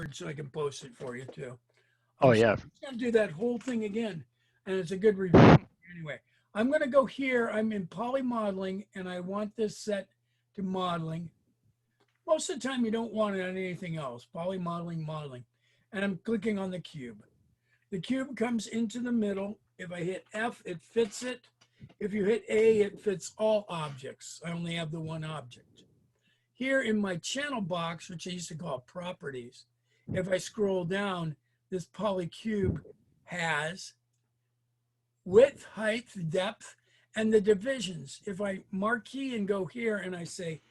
afterwards so I can post it for you too. Oh So yeah. I'm just gonna do that whole thing again, and it's a good review. Anyway, I'm gonna go here. I'm in poly modeling, and I want this set to modeling. Most of the time, you don't want it on anything else. Poly modeling, modeling, and I'm clicking on the cube. The cube comes into the middle. If I hit F, it fits it. If you hit A, it fits all objects. I only have the one object. Here in my channel box, which I used to call properties, if I scroll down, this polycube has width, height, depth, and the divisions. If I marquee and go here and I say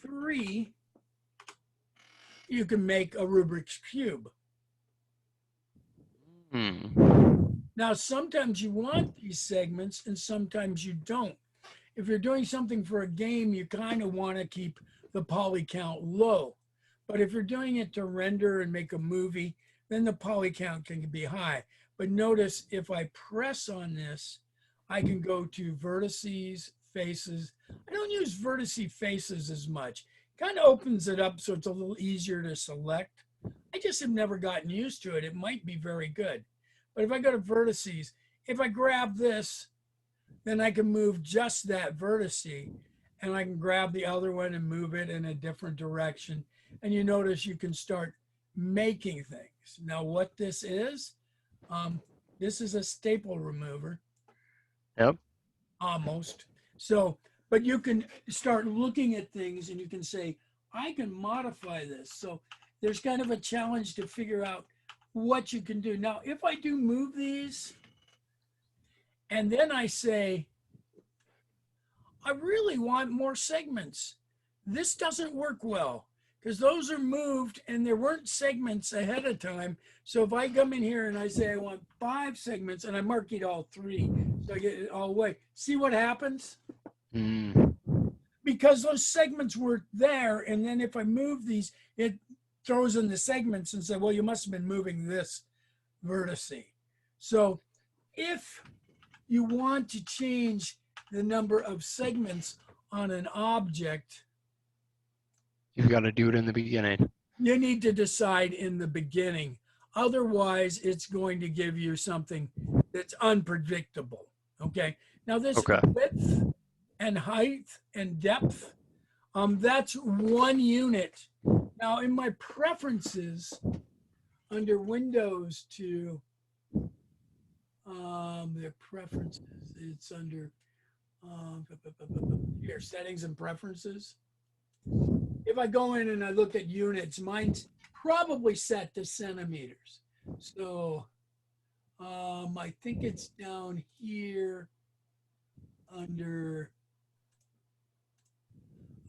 3, you can make a Rubik's Cube. Now, sometimes you want these segments and sometimes you don't. If you're doing something for a game, you kind of want to keep the poly count low. But if you're doing it to render and make a movie, then the poly count can be high. But notice if I press on this, I can go to vertices, faces. I don't use vertice faces as much. Kind of opens it up so it's a little easier to select. I just have never gotten used to it. It might be very good. But if I go to vertices, if I grab this, then I can move just that vertice, and I can grab the other one and move it in a different direction. And you notice you can start making things. Now what this is a staple remover. Yep. Almost. So, but you can start looking at things and you can say, I can modify this. So there's kind of a challenge to figure out what you can do. Now, if I do move these, and then I say, I really want more segments. This doesn't work well because those are moved and there weren't segments ahead of time. So if I come in here and I say I want 5 segments and I mark all 3, so I get it all away. See what happens? Because those segments were there, and then if I move these, it throws in the segments and says, well, you must have been moving this vertice. So if you want to change the number of segments on an object, you've got to do it in the beginning. You need to decide in the beginning. Otherwise, it's going to give you something that's unpredictable. Okay. Now this width and height and depth, that's 1 unit. Now in my preferences under Windows to their preferences, it's under here, settings and preferences. If I go in and I look at units, mine's probably set to centimeters. So I think it's down here under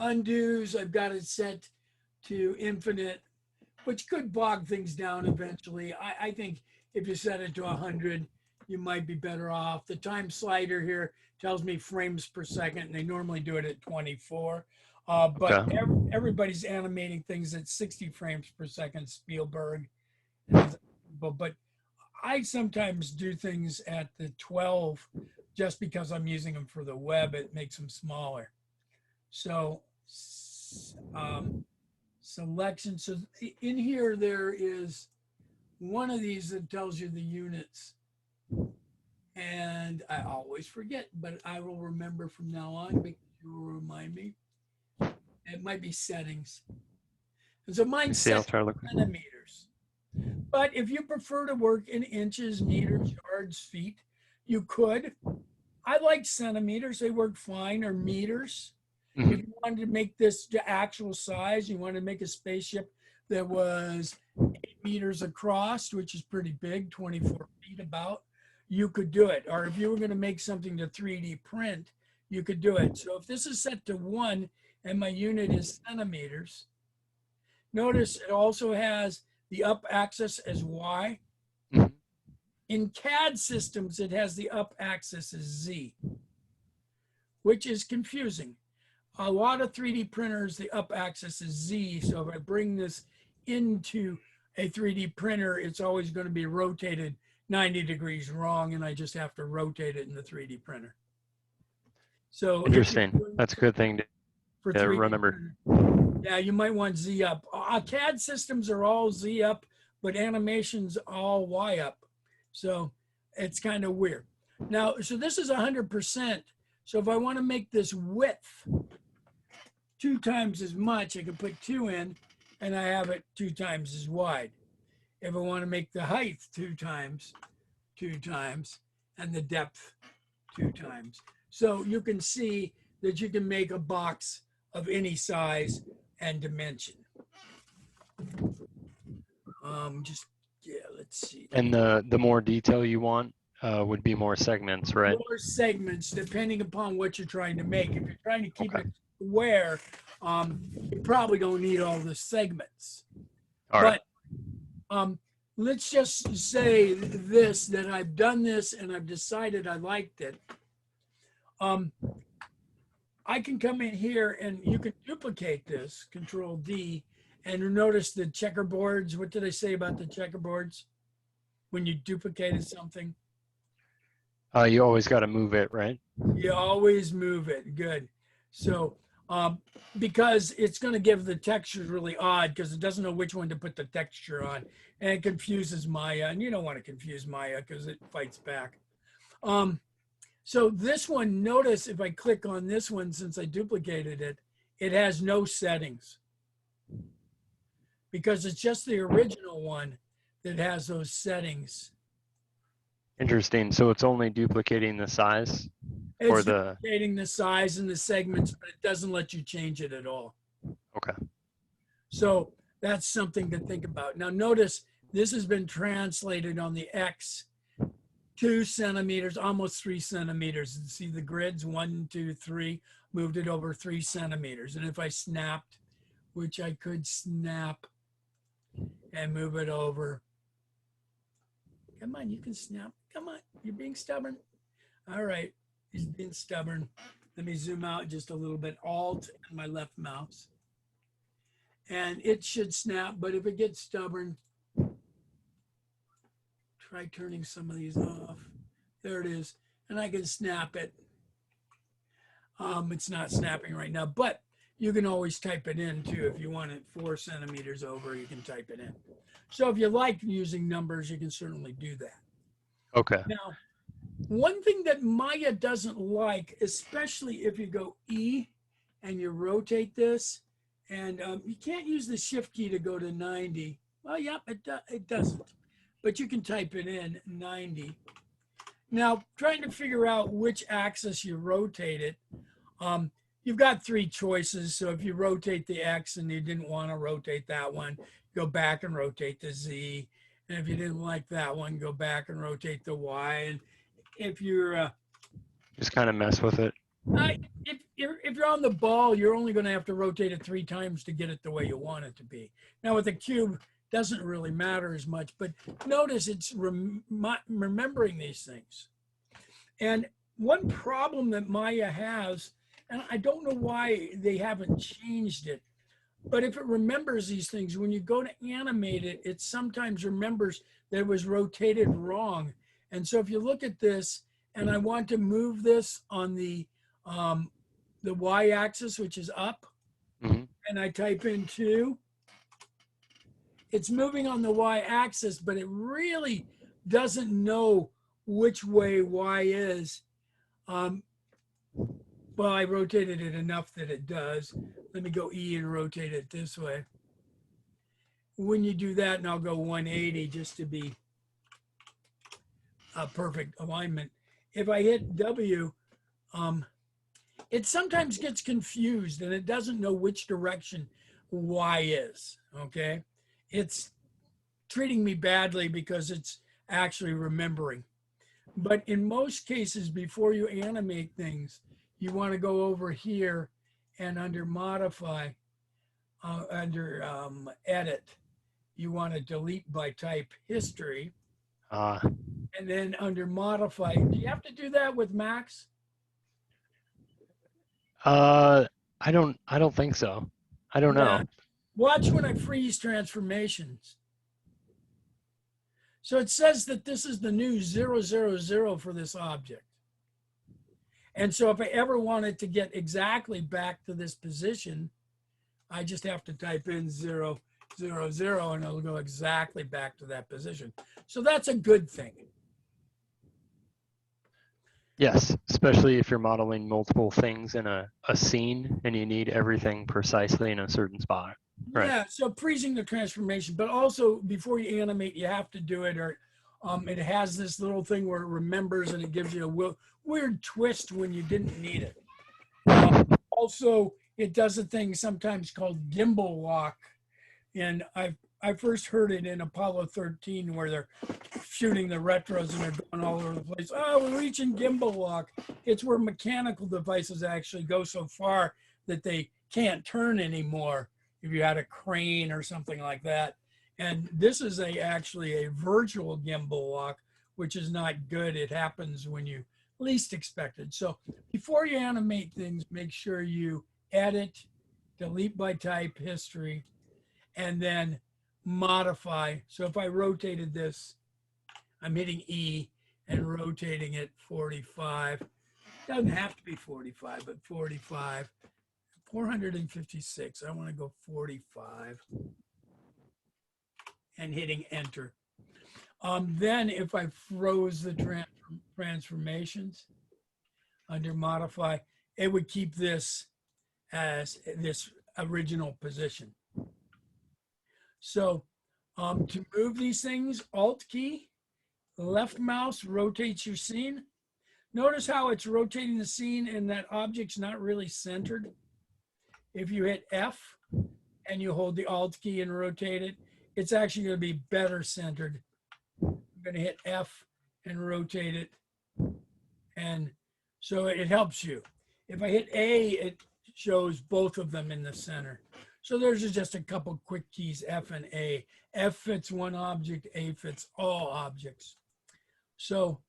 undos. I've got it set to infinite, which could bog things down eventually. I think if you set it to 100, you might be better off. The time slider here tells me frames per second, and they normally do it at 24. But everybody's animating things at 60 frames per second, Spielberg. But I sometimes do things at the 12 just because I'm using them for the web. It makes them smaller. So selection. So in here, there is one of these that tells you the units. And I always forget, but I will remember from now on because you will remind me. It might be settings. And so mine's set centimeters. But if you prefer to work in inches, meters, yards, feet, you could. I like centimeters. They work fine, or meters. If you wanted to make this the actual size, you wanted to make a spaceship that was 8 meters across, which is pretty big, 24 feet about, you could do it. Or if you were going to make something to 3D print, you could do it. So if this is set to 1 and my unit is centimeters, notice it also has the up axis as Y. In CAD systems, it has the up axis as Z, which is confusing. A lot of 3D printers, the up axis is Z. So if I bring this into a 3D printer, it's always going to be rotated 90 degrees wrong, and I just have to rotate it in the 3D printer. So interesting. That's a good thing to remember. Yeah, you might want Z up. CAD systems are all Z up, but animation's all Y up. So it's kind of weird. Now, so this is 100%. So if I want to make this width 2 times as much, I can put 2 in and I have it 2 times as wide. If I want to make the height 2 times, and the depth 2 times. So you can see that you can make a box of any size and dimension. Let's see. And the more detail you want would be more segments, right? More segments, depending upon what you're trying to make. If you're trying to keep Okay. it square, you probably don't need all the segments. All right. But let's just say this, that I've done this and I've decided I liked it. I can come in here and you can duplicate this, Control D, and notice the checkerboards. What did I say about the checkerboards? When you duplicated something? You always got to move it, right? You always move it. Good. So, because it's going to give the textures really odd because it doesn't know which one to put the texture on, and it confuses Maya, and you don't want to confuse Maya because it fights back. So this one, notice if I click on this one, since I duplicated it, it has no settings because it's just the original one that has those settings. Interesting. So it's only duplicating the size It's duplicating the size and the segments, but it doesn't let you change it at all. Okay. So that's something to think about. Now notice this has been translated on the X 2 centimeters, almost 3 centimeters. See the grids, 1, 2, 3, moved it over 3 centimeters. And if I snapped, which I could snap and move it over. Come on, you can snap. Come on, you're being stubborn. All right, he's being stubborn. Let me zoom out just a little bit, Alt and my left mouse. And it should snap, but if it gets stubborn, try turning some of these off. There it is. And I can snap it. It's not snapping right now, but you can always type it in too. If you want it 4 centimeters over, you can type it in. So if you like using numbers, you can certainly do that. Okay. Now, one thing that Maya doesn't like, especially if you go E and you rotate this, and you can't use the shift key to go to 90. Well, yep, it doesn't. But you can type it in 90. Now, trying to figure out which axis you rotate it, you've got 3 choices. So if you rotate the X and you didn't want to rotate that one, go back and rotate the Z. And if you didn't like that one, go back and rotate the Y. And if you're just kind of mess with it. If you're on the ball, you're only going to have to rotate it 3 times to get it the way you want it to be. Now with the cube, doesn't really matter as much, but notice it's remembering these things. And one problem that Maya has, and I don't know why they haven't changed it, but if it remembers these things, when you go to animate it, it sometimes remembers that it was rotated wrong. And so if you look at this, and I want to move this on the y-axis, which is up, and I type in 2, it's moving on the y-axis, but it really doesn't know which way y is. Well, I rotated it enough that it does. Let me go E and rotate it this way. When you do that, and I'll go 180 just to be a perfect alignment. If I hit W, it sometimes gets confused and it doesn't know which direction Y is, okay? It's treating me badly because it's actually remembering. But in most cases, before you animate things, you want to go over here and under modify, under edit, you want to delete by type history. And then under modify, do you have to do that with Macs? I don't think so. I don't know. Watch when I freeze transformations. So it says that this is the new 000 for this object. And so if I ever wanted to get exactly back to this position, I just have to type in 0, 0, 0, and it'll go exactly back to that position. So that's a good thing. Yes, especially if you're modeling multiple things in a scene and you need everything precisely in a certain spot. Right. Yeah, so freezing the transformation, but also before you animate, you have to do it, or it has this little thing where it remembers and it gives you a weird twist when you didn't need it. Also, it does a thing sometimes called gimbal walk, and I first heard it in Apollo 13 where they're shooting the retros and they're going all over the place. Oh, we're reaching gimbal walk. It's where mechanical devices actually go so far that they can't turn anymore if you had a crane or something like that. And this is actually a virtual gimbal walk, which is not good. It happens when you least expect it. So before you animate things, make sure you edit, delete by type history, and then modify. So if I rotated this, I'm hitting E and rotating it 45. Doesn't have to be 45, but 45. 456. I want to go 45. And hitting enter. Then if I froze the transformations under modify, it would keep this as this original position. So to move these things, Alt key, left mouse rotates your scene. Notice how it's rotating the scene and that object's not really centered. If you hit F and you hold the Alt key and rotate it, it's actually going to be better centered. I'm going to hit F and rotate it. And so it helps you. If I hit A, it shows both of them in the center. So there's just a couple quick keys, F and A. F fits one object, A fits all objects. So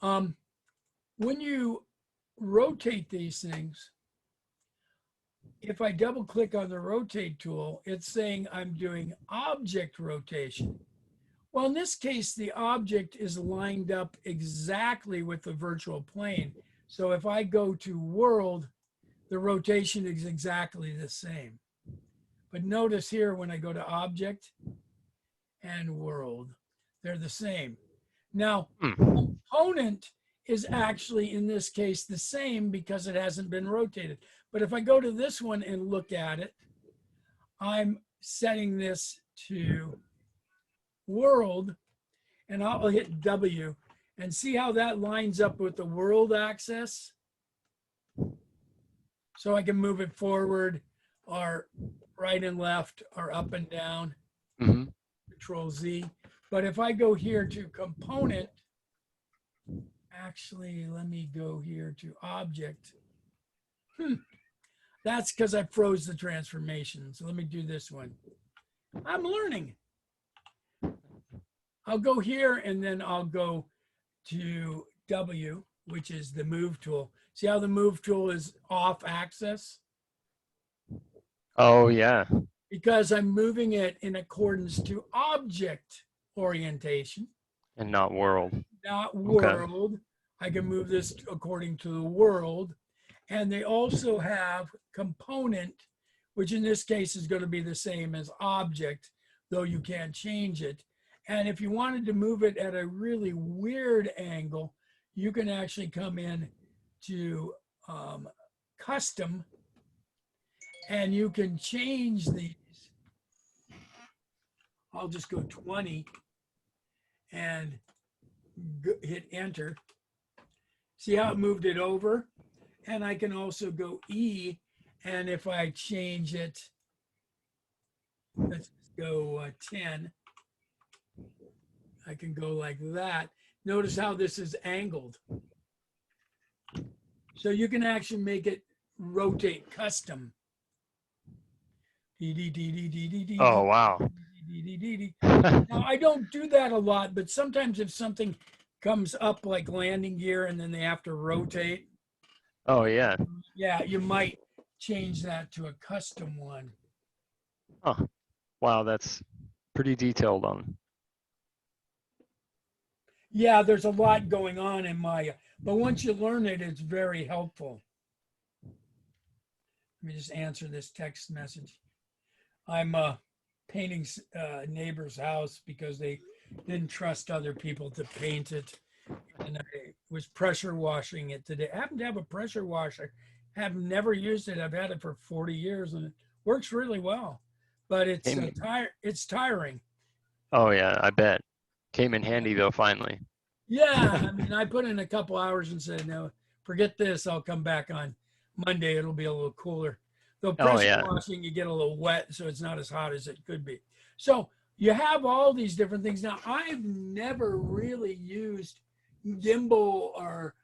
when you rotate these things, if I double click on the rotate tool, it's saying I'm doing object rotation. Well, in this case, the object is lined up exactly with the virtual plane. So if I go to world, the rotation is exactly the same. But notice here when I go to object and world, they're the same. Now, component is actually in this case the same because it hasn't been rotated. But if I go to this one and look at it, I'm setting this to world, and I'll hit W and see how that lines up with the world axis. So I can move it forward or right and left or up and down, Control Z. But if I go here to component, actually, let me go here to object. That's because I froze the transformation. So let me do this one. I'm learning. I'll go here and then I'll go to W, which is the move tool. See how the move tool is off axis? Oh, yeah. Because I'm moving it in accordance to object orientation. And not world. Not world. Okay. I can move this according to the world. And they also have component, which in this case is going to be the same as object, though you can't change it. And if you wanted to move it at a really weird angle, you can actually come in to custom, and you can change these. I'll just go 20 and hit enter. See how it moved it over? And I can also go E, and if I change it, let's go 10. I can go like that. Notice how this is angled. So you can actually make it rotate custom. Oh, wow. Now, I don't do that a lot, but sometimes if something comes up like landing gear and then they have to rotate. Oh, yeah. Yeah, you might change that to a custom one. Oh, wow, that's pretty detailed on. Yeah, there's a lot going on in Maya, but once you learn it, it's very helpful. Let me just answer this text message. I'm painting neighbor's house because they didn't trust other people to paint it. And I was pressure washing it today. I happen to have a pressure washer. Have never used it. I've had it for 40 years and it works really well. But it's it's tiring. Oh yeah, I bet. Came in handy though, finally. Yeah, I mean, I put in a couple hours and said, no, forget this. I'll come back on Monday. It'll be a little cooler. Though pressure washing, you get a little wet, so it's not as hot as it could be. So you have all these different things. Now, I've never really used gimbal or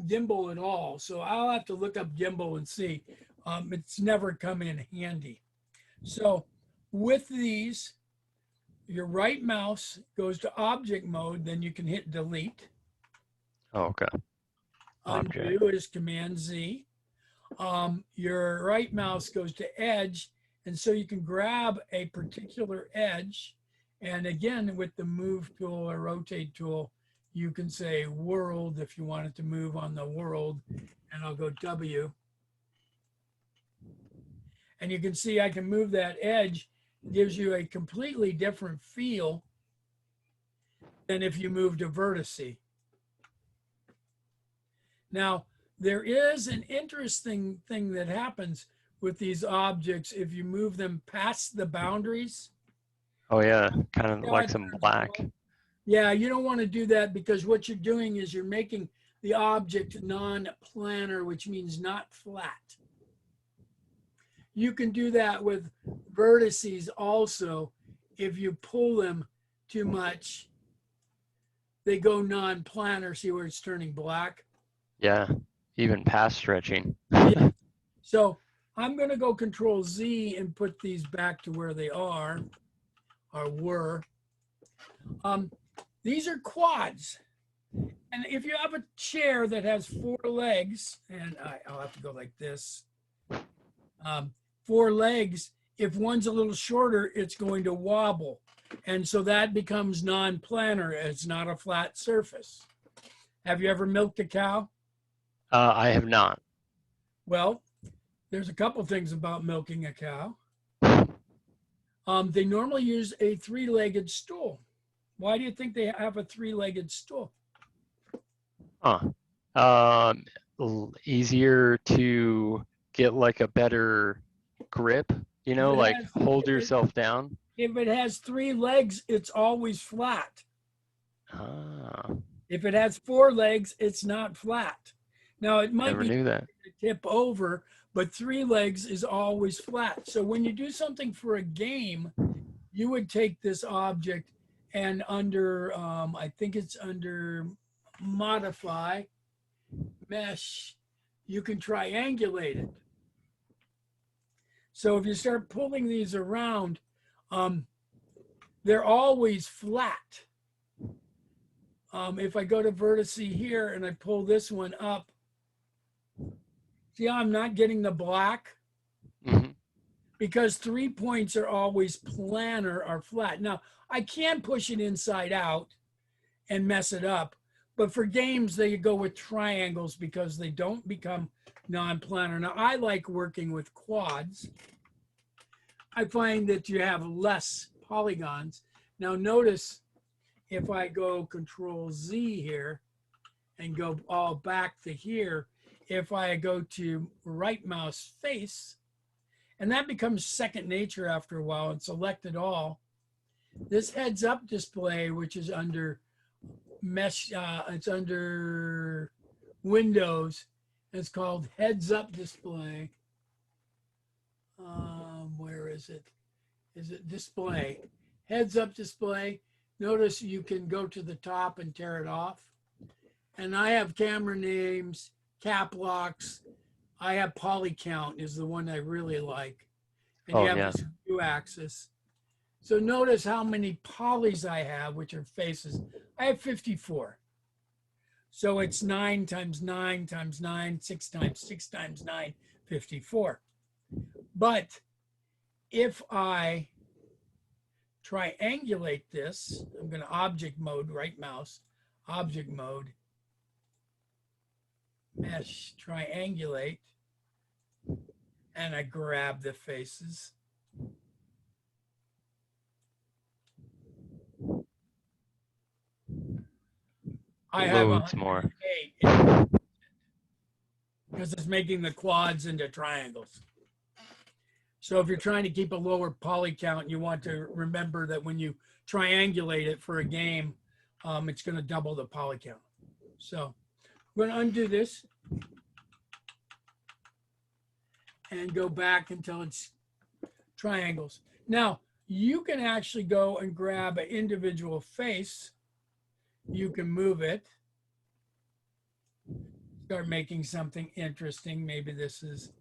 gimbal at all. So I'll have to look up gimbal and see. It's never come in handy. So with these, your right mouse goes to object mode, then you can hit delete. Oh, okay. Undo is Command Z. Your right mouse goes to edge, and so you can grab a particular edge. And again, with the move tool or rotate tool, you can say world if you want it to move on the world, and I'll go W. And you can see I can move that edge. It gives you a completely different feel than if you move to vertice. Now, there is an interesting thing that happens with these objects if you move them past the boundaries. Oh yeah, kind of like some black. Yeah, you don't want to do that because what you're doing is you're making the object non-planar, which means not flat. You can do that with vertices also. If you pull them too much, they go non-planar. See where it's turning black? Yeah, even past stretching. Yeah. So I'm going to go Control Z and put these back to where they are or were. These are quads. And if you have a chair that has 4 legs, and I'll have to go like this, 4 legs, if one's a little shorter, it's going to wobble. And so that becomes non-planar. It's not a flat surface. Have you ever milked a cow? I have not. Well, there's a couple things about milking a cow. They normally use a 3-legged stool. Why do you think they have a 3-legged stool? Easier to get like a better grip, you know, like hold yourself down. If it has 3 legs, it's always flat. If it has 4 legs, it's not flat. Now it might be that. tip over, but 3 legs is always flat. So when you do something for a game, you would take this object and under, I think it's under modify, mesh, you can triangulate it. So if you start pulling these around, they're always flat. If I go to vertice here and I pull this one up, see how I'm not getting the black? Mm-hmm. Because 3 points are always planar or flat. Now, I can push it inside out and mess it up, but for games, they go with triangles because they don't become non-planar. Now, I like working with quads. I find that you have less polygons. Now, notice if I go Control Z here and go all back to here, if I go to right mouse face, and that becomes second nature after a while, and select it all. This heads up display, which is under mesh, it's under Windows. It's called heads up display. Where is it? Is it display? Heads up display. Notice you can go to the top and tear it off. And I have camera names, cap locks. I have poly count is the one I really like. And you have this view axis. So notice how many polys I have, which are faces. I have 54. So it's 9 times 9 times 9, 6 times 6 times 9, 54. But if I triangulate this, I'm going to object mode, right mouse, object mode, mesh, triangulate. and I grab the faces. I have Loads more. 108 because it's making the quads into triangles. So if you're trying to keep a lower poly count, you want to remember that when you triangulate it for a game, it's going to double the poly count. So I'm going to undo this and go back until it's triangles. Now, you can actually go and grab an individual face. You can move it. Start making something interesting. Maybe this is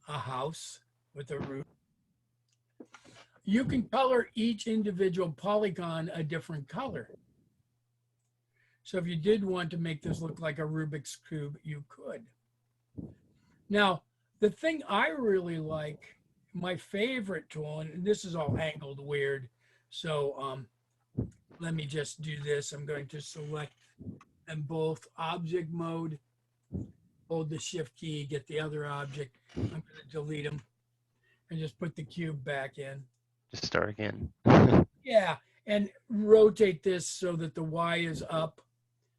a house with a roof. You can color each individual polygon a different color. So if you did want to make this look like a Rubik's Cube, you could. Now, the thing I really like, my favorite tool, and this is all angled weird, so let me just do this. I'm going to select them both, object mode, hold the shift key, get the other object. I'm going to delete them and just put the cube back in. Just start again. Yeah, and rotate this so that the Y is up.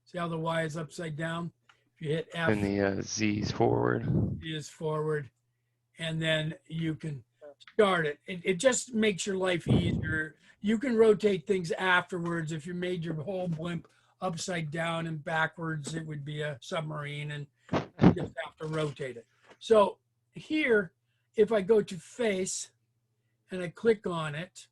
See how the Y is upside down? If you hit F, And the Z's forward. Z is forward, and then you can start it. It just makes your life easier. You can rotate things afterwards. If you made your whole blimp upside down and backwards, it would be a submarine, and you just have to rotate it. So here, if I go to face and I click on it,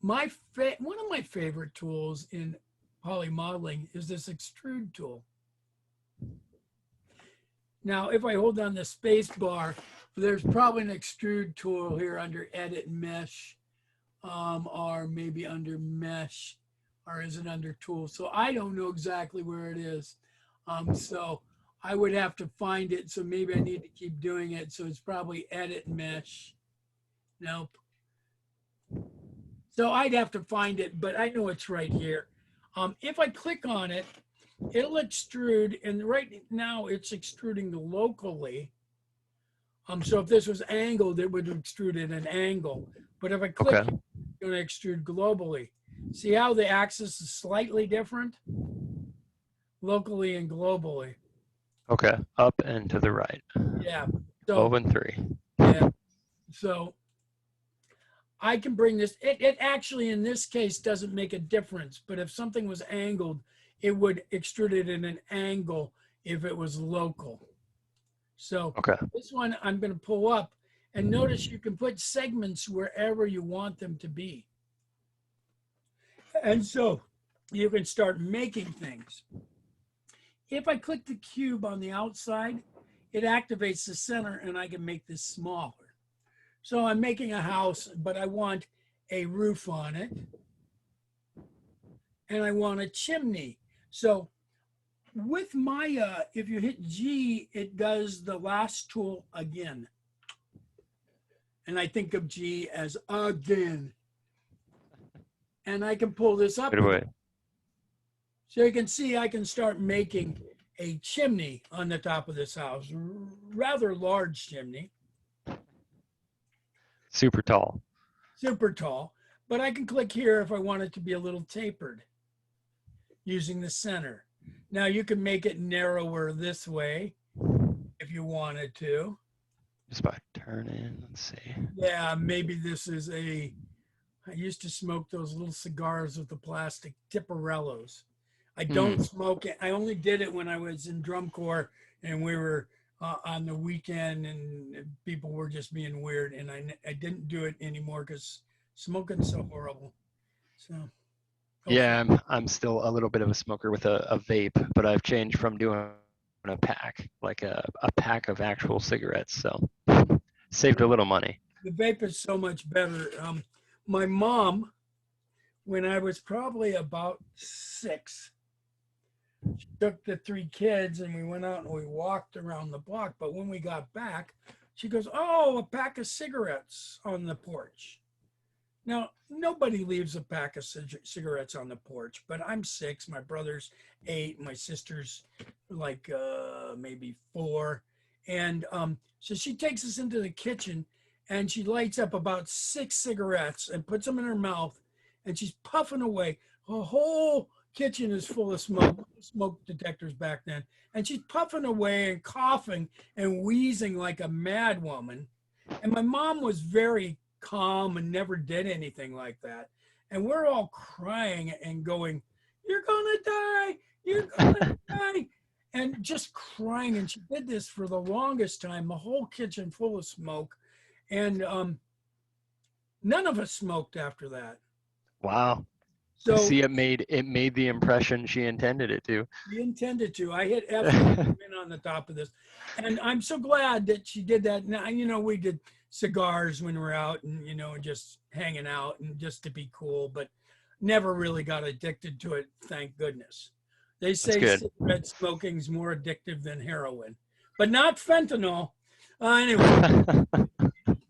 one of my favorite tools in poly modeling is this extrude tool. Now, if I hold down the space bar, there's probably an extrude tool here under edit mesh, or maybe under mesh, or is it under tools? So I don't know exactly where it is. So I would have to find it. So maybe I need to keep doing it. So it's probably edit mesh. Nope. So I'd have to find it, but I know it's right here. If I click on it, it'll extrude, and right now it's extruding locally. So if this was angled, it would extrude at an angle. But if I click, Okay. it's going to extrude globally. See how the axis is slightly different? Locally and globally. Okay. Up and to the right. Yeah. 12 and 3. Yeah. So I can bring this, it actually in this case doesn't make a difference, but if something was angled, it would extrude it in an angle if it was local. So Okay. this one I'm going to pull up, and notice you can put segments wherever you want them to be. And so you can start making things. If I click the cube on the outside, it activates the center and I can make this smaller. So I'm making a house, but I want a roof on it. And I want a chimney. So with my, if you hit G, it does the last tool again. And I think of G as again. And I can pull this up. Wait, wait. So you can see I can start making a chimney on the top of this house, rather large chimney. Super tall. Super tall, but I can click here if I want it to be a little tapered using the center. Now you can make it narrower this way if you wanted to. Just by turning, let's see. Yeah, maybe this is I used to smoke those little cigars with the plastic Tipperellos. I don't smoke it. I only did it when I was in drum corps and we were on the weekend and people were just being weird. And I didn't do it anymore because smoking's so horrible. So. Yeah, I'm still a little bit of a smoker with a vape, but I've changed from doing a pack, like a pack of actual cigarettes. So saved a little money. The vape is so much better. My mom, when I was probably about 6, she took the 3 kids and we went out and we walked around the block. But when we got back, she goes, "Oh, a pack of cigarettes on the porch." Now, nobody leaves a pack of cigarettes on the porch, but I'm 6, my brother's 8, my sister's like maybe 4. And so she takes us into the kitchen and she lights up about 6 cigarettes and puts them in her mouth and she's puffing away. Her whole kitchen is full of smoke detectors back then. And she's puffing away and coughing and wheezing like a mad woman. And my mom was very calm and never did anything like that. And we're all crying and going, "You're gonna die, you're gonna die," and just crying. And she did this for the longest time, the whole kitchen full of smoke. And none of us smoked after that. Wow. So see, it made the impression she intended it to. we intended to. I hit F on the top of this. And I'm so glad that she did that. Now, you know, we did cigars when we're out and, you know, just hanging out and just to be cool, but never really got addicted to it, thank goodness. They say cigarette smoking's more addictive than heroin, but not fentanyl. Anyway,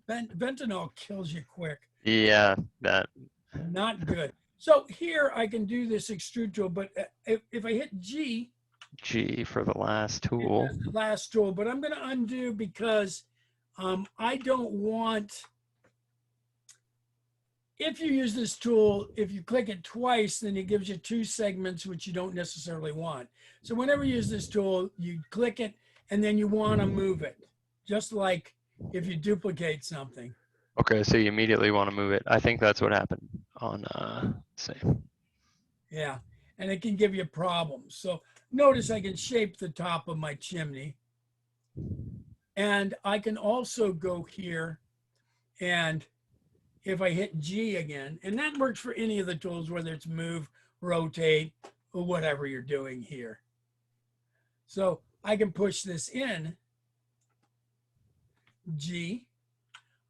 fentanyl kills you quick. Yeah, that. Not good. So here I can do this extrude tool, but if I hit G. G for the last tool. The last tool, but I'm going to undo because I don't want, if you use this tool, if you click it twice, then it gives you 2 segments, which you don't necessarily want. So whenever you use this tool, you click it and then you want to move it, just like if you duplicate something. Okay, so you immediately want to move it. I think that's what happened on, say. Yeah, and it can give you problems. So notice I can shape the top of my chimney. And I can also go here and if I hit G again, and that works for any of the tools, whether it's move, rotate, or whatever you're doing here. So I can push this in, G,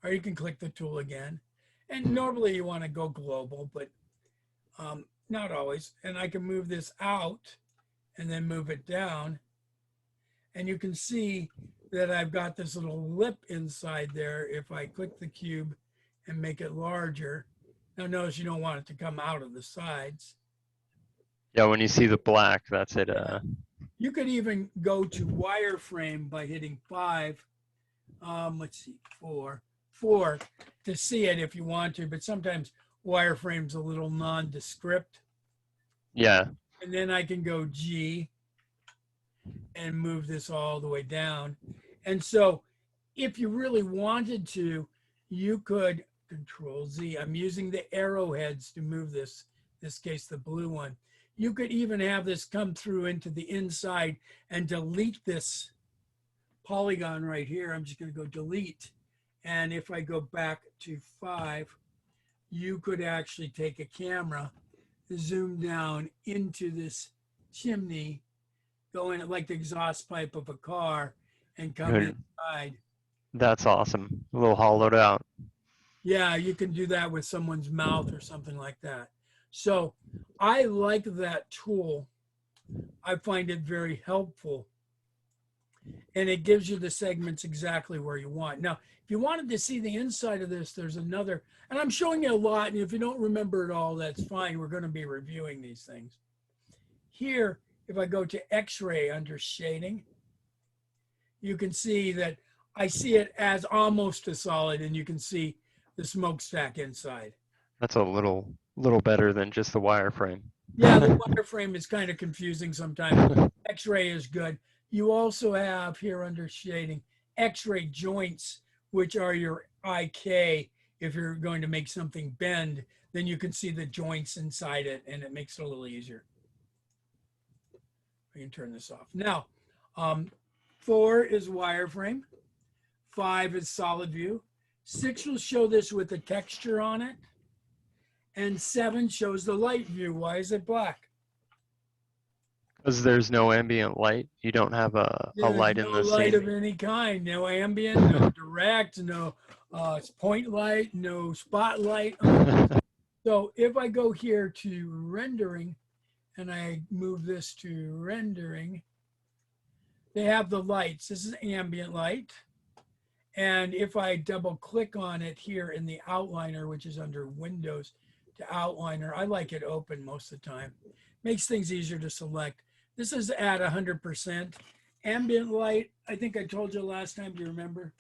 or you can click the tool again. And normally you want to go global, but not always. And I can move this out and then move it down. And you can see that I've got this little lip inside there. If I click the cube and make it larger, now notice you don't want it to come out of the sides. Yeah, when you see the black, that's it. You could even go to wireframe by hitting 5. Let's see, 4 to see it if you want to, but sometimes wireframe's a little nondescript. Yeah. And then I can go G and move this all the way down. And so if you really wanted to, you could Control Z. I'm using the arrowheads to move this case, the blue one. You could even have this come through into the inside and delete this polygon right here. I'm just going to go delete. And if I go back to 5, you could actually take a camera, zoom down into this chimney, go in it like the exhaust pipe of a car, and come inside. That's awesome. A little hollowed out. Yeah, you can do that with someone's mouth or something like that. So I like that tool. I find it very helpful. And it gives you the segments exactly where you want. Now, if you wanted to see the inside of this, there's another, and I'm showing you a lot, and if you don't remember it all, that's fine. We're going to be reviewing these things. Here, if I go to X-ray under shading, you can see that I see it as almost a solid, and you can see the smokestack inside. That's a little better than just the wireframe. Yeah, the wireframe is kind of confusing sometimes. X-ray is good. You also have here under shading X-ray joints, which are your IK. If you're going to make something bend, then you can see the joints inside it, and it makes it a little easier. I can turn this off. Now, 4 is wireframe. 5 is solid view. 6 will show this with the texture on it. And 7 shows the light view. Why is it black? Because there's no ambient light. You don't have a light in the scene. No light of any kind. No ambient, no direct, no point light, no spotlight. So if I go here to rendering and I move this to rendering, they have the lights. This is ambient light. And if I double click on it here in the outliner, which is under Windows to outliner, I like it open most of the time. Makes things easier to select. This is at 100%, Ambient light, I think I told you last time, do you remember?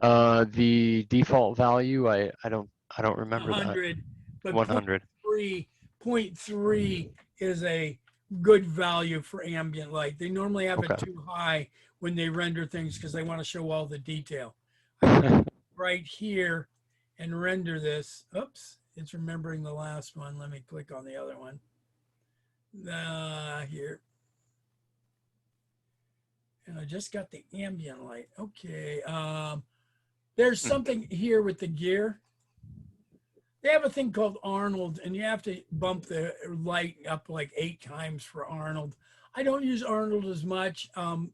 The default value, I don't remember that. 100, but 100. 0.3 is a good value for ambient light. They normally have it Okay. too high when they render things because they want to show all the detail. I can right here and render this. Oops, it's remembering the last one. Let me click on the other one. Here. And I just got the ambient light. Okay. There's something here with the gear. They have a thing called Arnold, and you have to bump the light up like 8 times for Arnold. I don't use Arnold as much.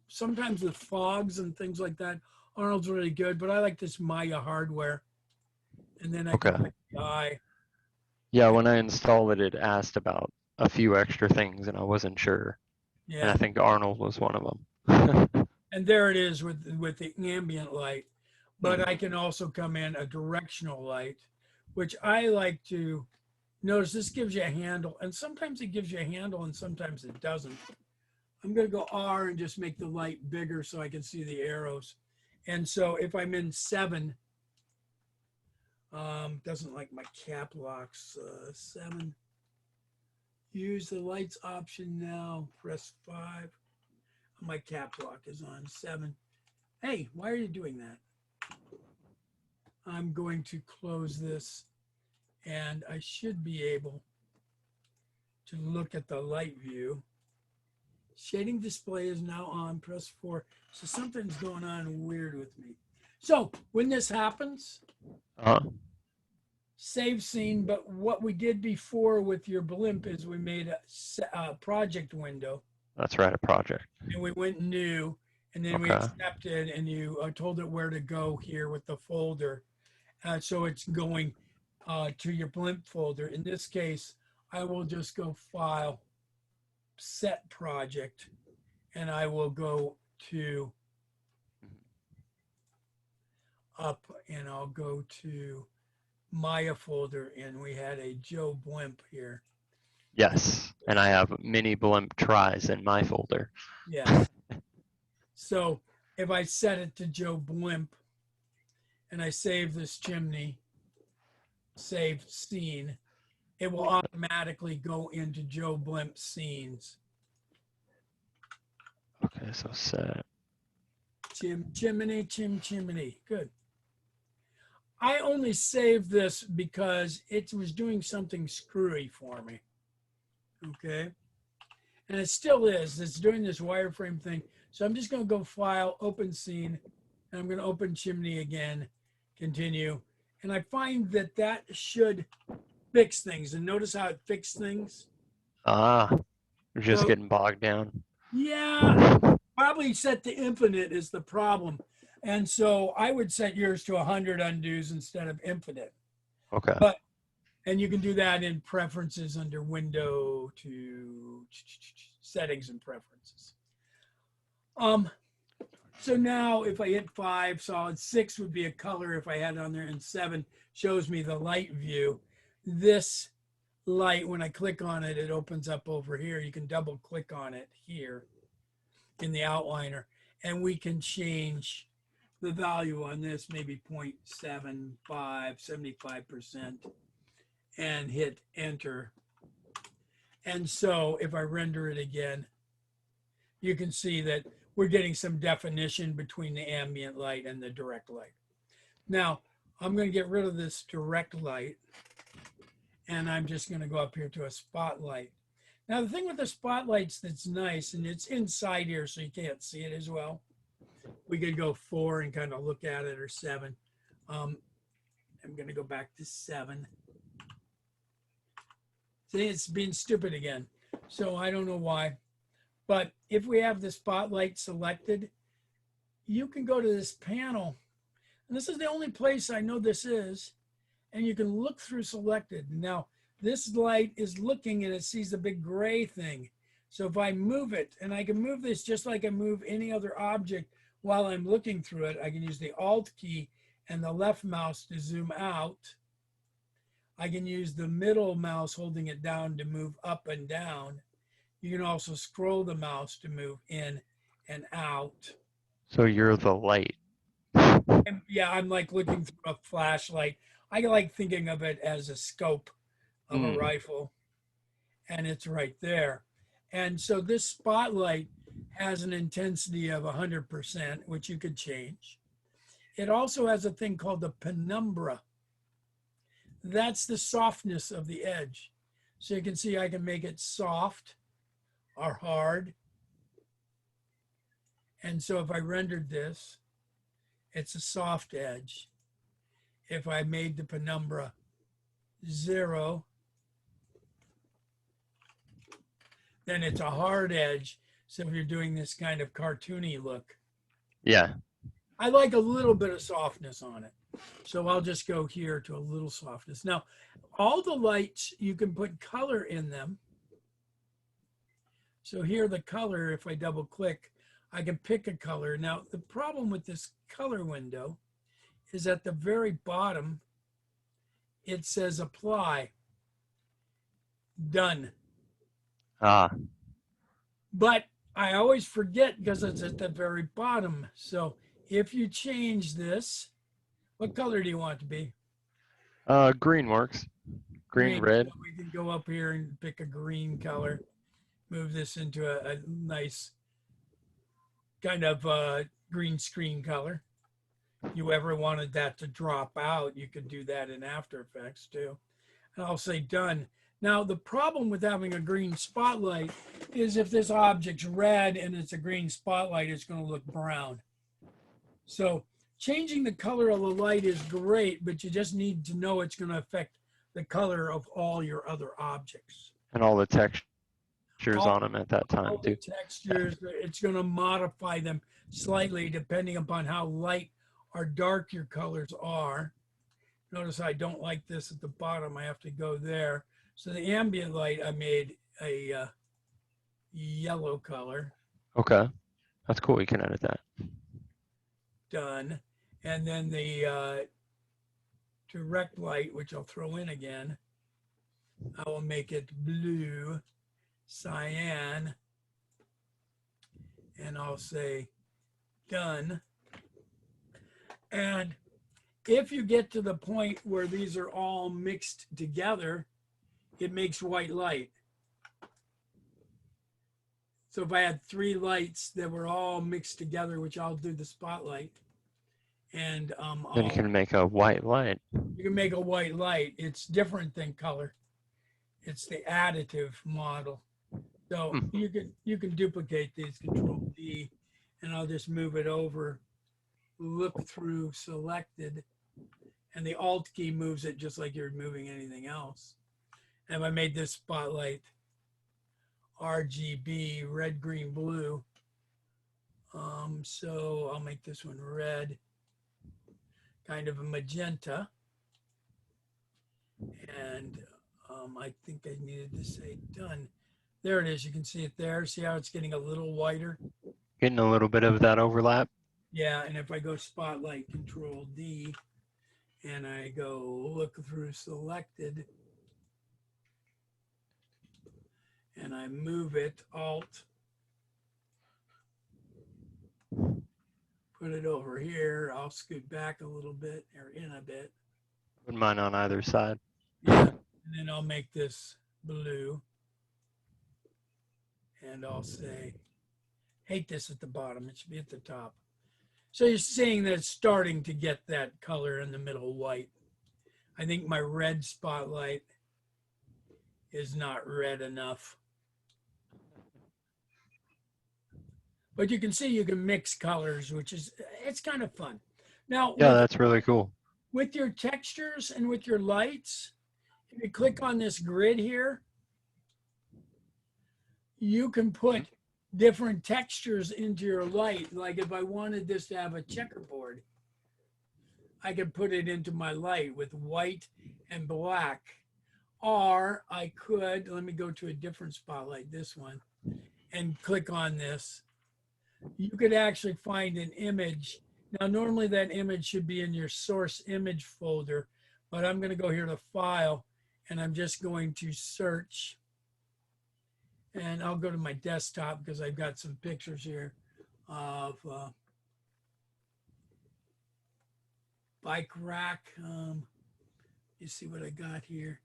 Sometimes with fogs and things like that, Arnold's really good, but I like this Maya hardware. And then I Okay. can the eye. Yeah, when I installed it, it asked about a few extra things, and I wasn't sure. And Yeah. I think Arnold was one of them. And there it is with the ambient light. But I can also come in a directional light, which I like to notice. This gives you a handle, and sometimes it gives you a handle and sometimes it doesn't. I'm going to go R and just make the light bigger so I can see the arrows. And so if I'm in 7, doesn't like my cap locks, 7. Use the lights option now, press 5. My cap lock is on 7. Hey, why are you doing that? I'm going to close this and I should be able to look at the light view. Shading display is now on, press 4. So something's going on weird with me. So when this happens, save scene, but what we did before with your blimp is we made a project window. That's right, a project. And we went new, and then we accepted, and you told it where to go here with the folder. So it's going to your blimp folder. In this case, I will just go File, Set Project, and I will go to Up, and I'll go to Maya folder, and we had a Joe Blimp here. Yes, and I have mini blimp tries in my folder. Yes. So if I set it to Joe Blimp, and I save this chimney, save scene, it will automatically go into Joe Blimp scenes. Okay, so set. Chimney. Good. I only saved this because it was doing something screwy for me. Okay. And it still is. It's doing this wireframe thing. So I'm just going to go File, Open Scene, and I'm going to open Chimney again, continue. And I find that that should fix things. And notice how it fixed things. You're just getting bogged down. Yeah, probably set to infinite is the problem. And so I would set yours to 100 undos instead of infinite. Okay. And you can do that in preferences under window to settings and preferences. So now if I hit 5, solid 6 would be a color if I had it on there, and 7 shows me the light view. This light, when I click on it, it opens up over here. You can double click on it here in the outliner, and we can change the value on this, maybe 0.75, 75%, and hit enter. And so if I render it again, you can see that we're getting some definition between the ambient light and the direct light. Now, I'm going to get rid of this direct light, and I'm just going to go up here to a spotlight. Now, the thing with the spotlights that's nice, and it's inside here so you can't see it as well. We could go 4 and kind of look at it, or 7. I'm going to go back to 7. See, it's being stupid again. So I don't know why. But if we have the spotlight selected, you can go to this panel. And this is the only place I know this is. And you can look through selected. Now, this light is looking and it sees the big gray thing. So if I move it, and I can move this just like I move any other object while I'm looking through it, I can use the Alt key and the left mouse to zoom out. I can use the middle mouse holding it down to move up and down. You can also scroll the mouse to move in and out. So you're the light. And yeah, I'm like looking through a flashlight. I like thinking of it as a scope of a rifle, and it's right there. And so this spotlight has an intensity of 100%, which you could change. It also has a thing called the penumbra. That's the softness of the edge. So you can see I can make it soft or hard. And so if I rendered this, it's a soft edge. If I made the penumbra 0, then it's a hard edge. So if you're doing this kind of cartoony look, Yeah. I like a little bit of softness on it. So I'll just go here to a little softness. Now, all the lights, you can put color in them. So here the color, if I double click, I can pick a color. Now, the problem with this color window is at the very bottom, it says apply, done. But I always forget because it's at the very bottom. So if you change this, what color do you want it to be? Green works. Green, red. So we can go up here and pick a green color, move this into a nice kind of green screen color. You ever wanted that to drop out, you could do that in After Effects too. And I'll say done. Now, the problem with having a green spotlight is if this object's red and it's a green spotlight, it's going to look brown. So changing the color of the light is great, but you just need to know it's going to affect the color of all your other objects. And all the textures on them at that time all too. The textures, it's going to modify them slightly depending upon how light or dark your colors are. Notice I don't like this at the bottom. I have to go there. So the ambient light, I made a yellow color. Okay. That's cool. You can edit that. Done. And then the direct light, which I'll throw in again, I will make it blue, cyan, and I'll say done. And if you get to the point where these are all mixed together, it makes white light. So if I had 3 lights that were all mixed together, which I'll do the spotlight, and then you can make a white light. You can make a white light. It's different than color. It's the additive model. So you can duplicate these, Control D, and I'll just move it over, look through selected, and the Alt key moves it just like you're moving anything else. And I made this spotlight RGB, red, green, blue. So I'll make this one red, kind of a magenta. And I think I needed to say done. There it is. You can see it there. See how it's getting a little whiter? Getting a little bit of that overlap. Yeah, and if I go spotlight, Control D, and I go look through selected, and I move it, Alt, put it over here. I'll scoot back a little bit, or in a bit. Put mine on either side. Yeah, and then I'll make this blue. And I'll say, hate this at the bottom. It should be at the top. So you're seeing that it's starting to get that color in the middle white. I think my red spotlight is not red enough. But you can see you can mix colors, which is, it's kind of fun. Now, yeah, that's really cool. With your textures and with your lights, if you click on this grid here, you can put different textures into your light. Like if I wanted this to have a checkerboard, I could put it into my light with white and black. Or I could, let me go to a different spotlight, this one, and click on this. You could actually find an image. Now, normally that image should be in your source image folder, but I'm going to go here to File, and I'm just going to search And I'll go to my desktop because I've got some pictures here of bike rack. You see what I got here?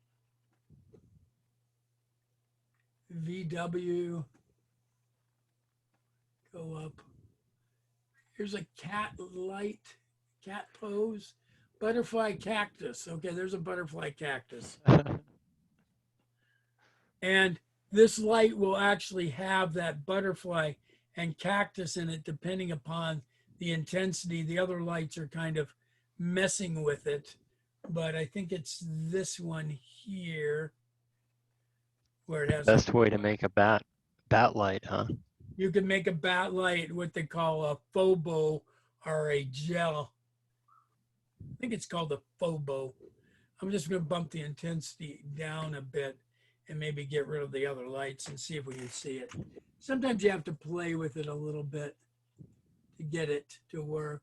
VW. Go up. Here's a cat light, cat pose, butterfly cactus. Okay, there's a butterfly cactus. And this light will actually have that butterfly and cactus in it depending upon the intensity. The other lights are kind of messing with it, but I think it's this one here where it has Best way to make a bat light, huh? You can make a bat light, what they call a phobo or a gel. I think it's called a phobo. I'm just going to bump the intensity down a bit and maybe get rid of the other lights and see if we can see it. Sometimes you have to play with it a little bit to get it to work.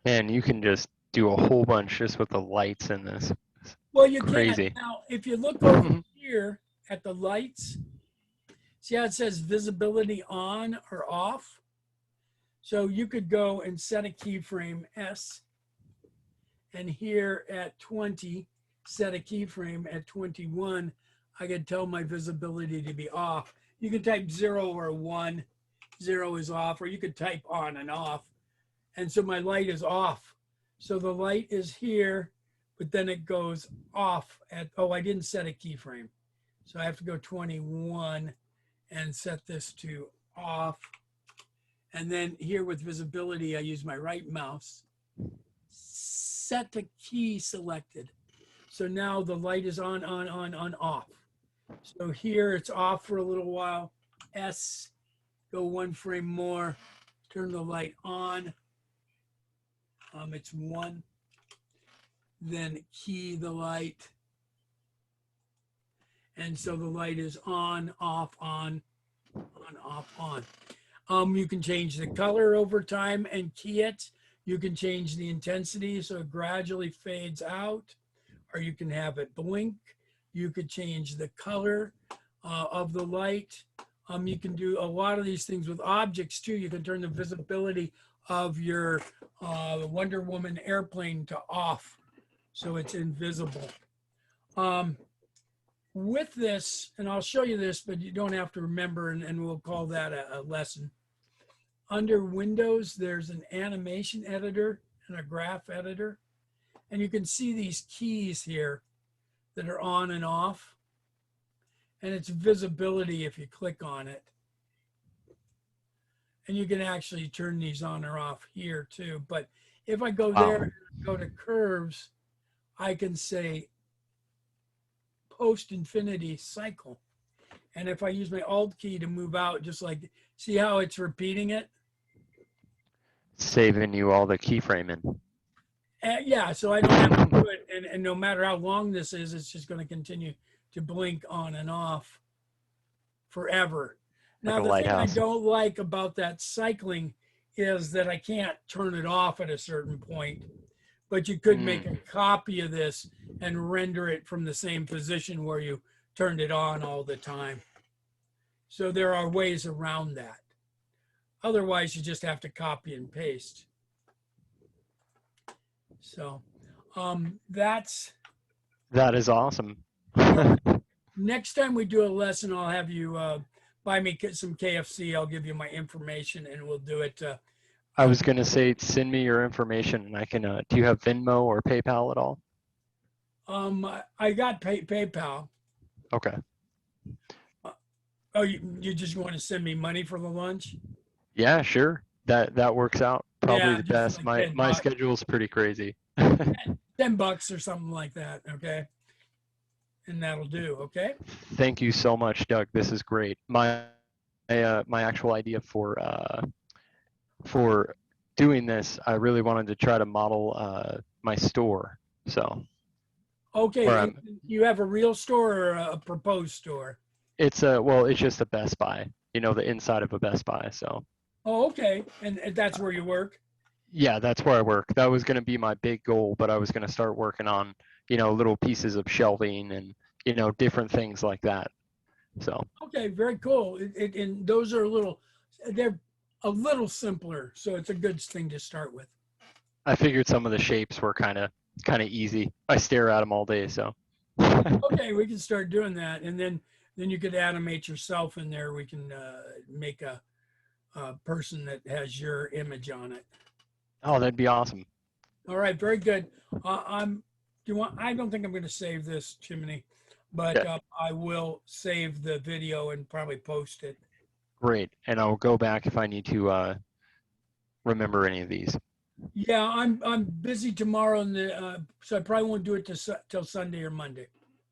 And you can just do a whole bunch just with the lights in this. Well, you Crazy. can. Now, if you look over here at the lights, see how it says visibility on or off? So you could go and set a keyframe S, and here at 20, set a keyframe at 21. I could tell my visibility to be off. You can type 0 or 1. 0 is off, or you could type on and off. And so my light is off. So the light is here, but then it goes off at, oh, I didn't set a keyframe. So I have to go 21 and set this to off. And then here with visibility, I use my right mouse, set the key selected. So now the light is on, off. So here it's off for a little while. S, go one frame more, turn the light on. It's 1. Then key the light. And so the light is on, off, on, off, on. You can change the color over time and key it. You can change the intensity so it gradually fades out, or you can have it blink. You could change the color of the light. You can do a lot of these things with objects too. You can turn the visibility of your Wonder Woman airplane to off, so it's invisible. With this, and I'll show you this, but you don't have to remember, and we'll call that a lesson. Under Windows, there's an animation editor and a graph editor. And you can see these keys here that are on and off. And it's visibility if you click on it. And you can actually turn these on or off here too. But if I go there and go to curves, I can say post infinity cycle. And if I use my Alt key to move out, just like, see how it's repeating it? Saving you all the keyframing. Yeah, so I don't have to do it. And no matter how long this is, it's just going to continue to blink on and off forever. Now, the thing I don't like about that cycling is that I can't turn it off at a certain point, but you could make a copy of this and render it from the same position where you turned it on all the time. So there are ways around that. Otherwise, you just have to copy and paste. So that is awesome. Next time we do a lesson, I'll have you buy me some KFC. I'll give you my information and we'll do it. I was going to say, send me your information and I can, do you have Venmo or PayPal at all? I got PayPal. Okay. Oh, you just want to send me money for the lunch? Yeah, sure. That works out. Probably the best. Like my schedule's pretty crazy. $10 or something like that. Okay. And that'll do. Okay. Thank you so much, Doug. This is great. My actual idea for doing this, I really wanted to try to model my store. So. Okay. You have a real store or a proposed store? It's just a Best Buy. You know, the inside of a Best Buy. So. Oh, okay. And that's where you work? Yeah, that's where I work. That was going to be my big goal, but I was going to start working on, little pieces of shelving and, different things like that. So, Okay, very cool. And those are they're a little simpler, so it's a good thing to start with. I figured some of the shapes were kind of easy. I stare at them all day, so. Okay, we can start doing that, and then you could animate yourself in there. We can make a person that has your image on it. Oh, that'd be awesome. All right, very good. I don't think I'm going to save this, Chimney, but Yeah. I will save the video and probably post it. Great, and I'll go back if I need to remember any of these. Yeah, I'm busy tomorrow, so I probably won't do it till Sunday or Monday.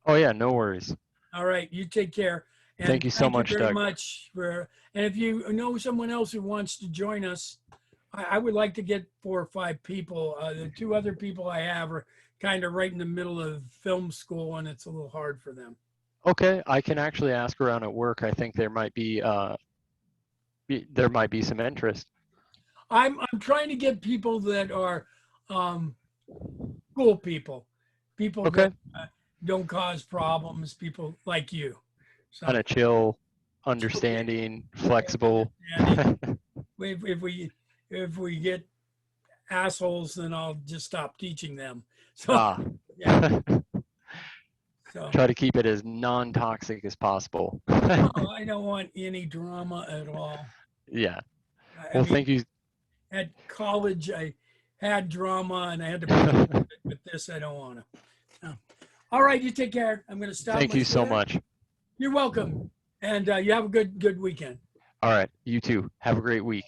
Oh yeah, no worries. All right, you take care. And Thank you so much, very Doug. much and if you know someone else who wants to join us, I would like to get 4 or 5 people. The 2 other people I have are kind of right in the middle of film school, and it's a little hard for them. Okay, I can actually ask around at work. I think there might be some interest. I'm trying to get people that are cool people Okay. that don't cause problems, people like you. So, Kind of chill, understanding, flexible. if we get assholes, then I'll just stop teaching them. So, yeah. So, try to keep it as non-toxic as possible. I don't want any drama at all. Yeah. Well, thank you. At college, I had drama, and I had to put up with it. With this, I don't want to. All right, you take care. I'm going to stop. Thank you so much. You're welcome, and you have a good weekend. All right, you too. Have a great week.